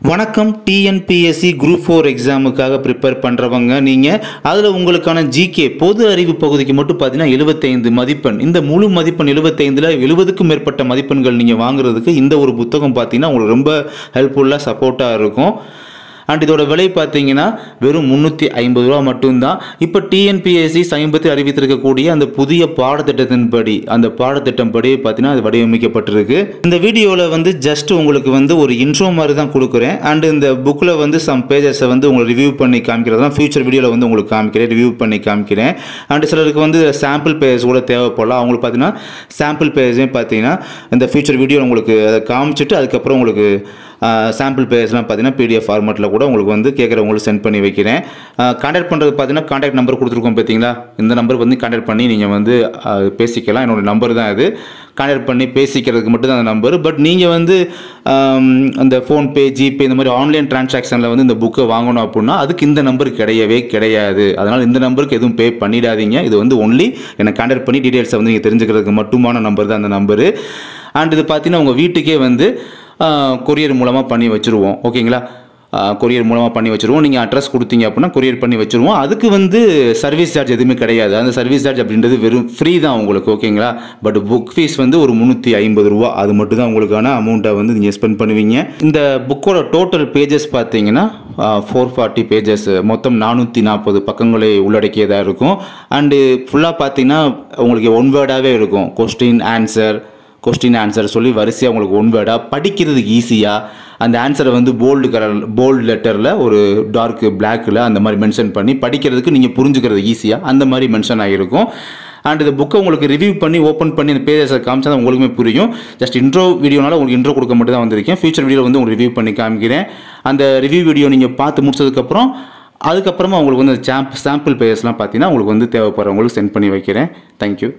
வணக்கம். TNPSC group 4 எக்ஸாமுக்காக prepare பண்ணுறவங்க நீங்கள் அதில் உங்களுக்கான ஜிகே பொது அறிவு பகுதிக்கு மட்டும் பார்த்தீங்கன்னா 75 மதிப்பெண். இந்த முழு மதிப்பெண் 75ல் 70க்கும் மேற்பட்ட மதிப்பெண்கள் நீங்கள் வாங்குறதுக்கு இந்த ஒரு புத்தகம் பார்த்தீங்கன்னா உங்களுக்கு ரொம்ப ஹெல்ப்ஃபுல்லாக சப்போர்ட்டாக இருக்கும். அண்ட் இதோட விலை பார்த்தீங்கன்னா வெறும் 350 ரூபா மட்டும்தான். இப்போ டிஎன்பிஎஸ்சி சமீபத்தில் அறிவித்திருக்கக்கூடிய அந்த புதிய பாடத்திட்டத்தின்படி அந்த பாடத்திட்டம் படி பார்த்தீங்கன்னா அது வடிவமைக்கப்பட்டிருக்கு. இந்த வீடியோவில் ஜஸ்ட் உங்களுக்கு ஒரு இன்ட்ரோ மாதிரி தான் கொடுக்குறேன். அண்ட் இந்த புக்கில் சம் பேஜஸை உங்களுக்கு ரிவ்யூ பண்ணி காமிக்கிறது தான் ஃபியூச்சர் வீடியோவில் உங்களுக்கு காமிக்கிறேன், ரிவ்யூ பண்ணி காமிக்கிறேன். அண்ட் சிலருக்கு சாம்பிள் பேஜ் கூட தேவைப்படலாம். அவங்களுக்கு பார்த்தீங்கன்னா சாம்பிள் பேஜே பார்த்தீங்கன்னா இந்த ஃபியூச்சர் வீடியோ உங்களுக்கு அதை காமிச்சிட்டு அதுக்கப்புறம் உங்களுக்கு சாம்பிள் பேஜ்லாம் பார்த்தீங்கன்னா பிடிஎஃப் ஃபார்மேட்டில் கூட உங்களுக்கு கேட்குறவங்களுக்கு சென்ட் பண்ணி வைக்கிறேன். கான்டாக்ட் பண்ணுறது பார்த்தீங்கன்னா கான்டாக்ட் நம்பர் கொடுத்துருக்கோம் பார்த்தீங்களா, இந்த நம்பருக்கு கான்டாக்ட் பண்ணி நீங்கள் பேசிக்கலாம். என்னோடய நம்பர் தான் இது. கான்டாக்ட் பண்ணி பேசிக்கிறதுக்கு மட்டும் தான் அந்த நம்பர். பட் நீங்கள் அந்த ஃபோன்பே, ஜிபே இந்த மாதிரி ஆன்லைன் டிரான்சாக்ஷனில் இந்த புக்கை வாங்கணும் அப்படின்னா அதுக்கு இந்த நம்பர் கிடையவே கிடையாது. அதனால் இந்த நம்பருக்கு எதுவும் பே பண்ணிடாதீங்க. இது ஒன்லி என்னை கான்டாக்ட் பண்ணி டீட்டெயில்ஸை நீங்கள் தெரிஞ்சுக்கிறதுக்கு மட்டுமான நம்பர் தான் அந்த நம்பரு. அண்ட் இது பார்த்தீங்கன்னா உங்கள் வீட்டுக்கே கொரியர் மூலமாக பண்ணி வச்சுருவோம். ஓகேங்களா, கொரியர் மூலமாக பண்ணி வச்சுருவோம். நீங்கள் அட்ரஸ் கொடுத்தீங்க அப்படின்னா கொரியர் பண்ணி வச்சுருவோம். அதுக்கு சர்வீஸ் சார்ஜ் எதுவுமே கிடையாது. அந்த சர்வீஸ் சார்ஜ் அப்படின்றது வெறும் ஃப்ரீ தான் உங்களுக்கு. ஓகேங்களா, பட் புக் ஃபீஸ் ஒரு 350 ரூபா. அது மட்டும் தான் உங்களுக்கான அமௌண்ட்டை நீங்கள் ஸ்பெண்ட் பண்ணுவீங்க. இந்த புக்கோட டோட்டல் பேஜஸ் பார்த்தீங்கன்னா 440 பேஜஸ், மொத்தம் 440 பக்கங்களை உள்ளடக்கியதாக இருக்கும். அண்டு ஃபுல்லாக பார்த்தீங்கன்னா உங்களுக்கு ஒன் வேர்டாகவே இருக்கும். கொஸ்டின் ஆன்சர் சொல்லி வரிசையாக உங்களுக்கு ஒன் வேர்டாக படிக்கிறதுக்கு ஈஸியாக அந்த ஆன்சரை போல்டு லெட்டரில் ஒரு டார்க் பிளாக்கில் அந்த மாதிரி மென்ஷன் பண்ணி படிக்கிறதுக்கு நீங்கள் புரிஞ்சுக்கிறது ஈஸியாக அந்த மாதிரி மென்ஷன் ஆகிருக்கும். அண்ட் இந்த புக்கை உங்களுக்கு ரிவ்யூ பண்ணி ஓப்பன் பண்ணி அந்த பேஜஸை காமிச்சா தான் உங்களுக்குமே புரியும். ஜஸ்ட் இன்ட்ரோ வீடியோனால உங்களுக்கு இன்ட்ரோ கொடுக்க மட்டும் தான் வந்திருக்கேன். ஃபியூச்சர் வீடியோவில் உங்களுக்கு ரிவ்யூ பண்ணி காமிக்கிறேன். அந்த ரிவ்யூ வீடியோ நீங்கள் பார்த்து முடிச்சதுக்கப்புறம் அதுக்கப்புறமா உங்களுக்கு சாம்பிள் பேஜஸ்லாம் பார்த்தீங்கன்னா உங்களுக்கு தேவைப்படுறவங்களுக்கு சென்ட் பண்ணி வைக்கிறேன். தேங்க்யூ.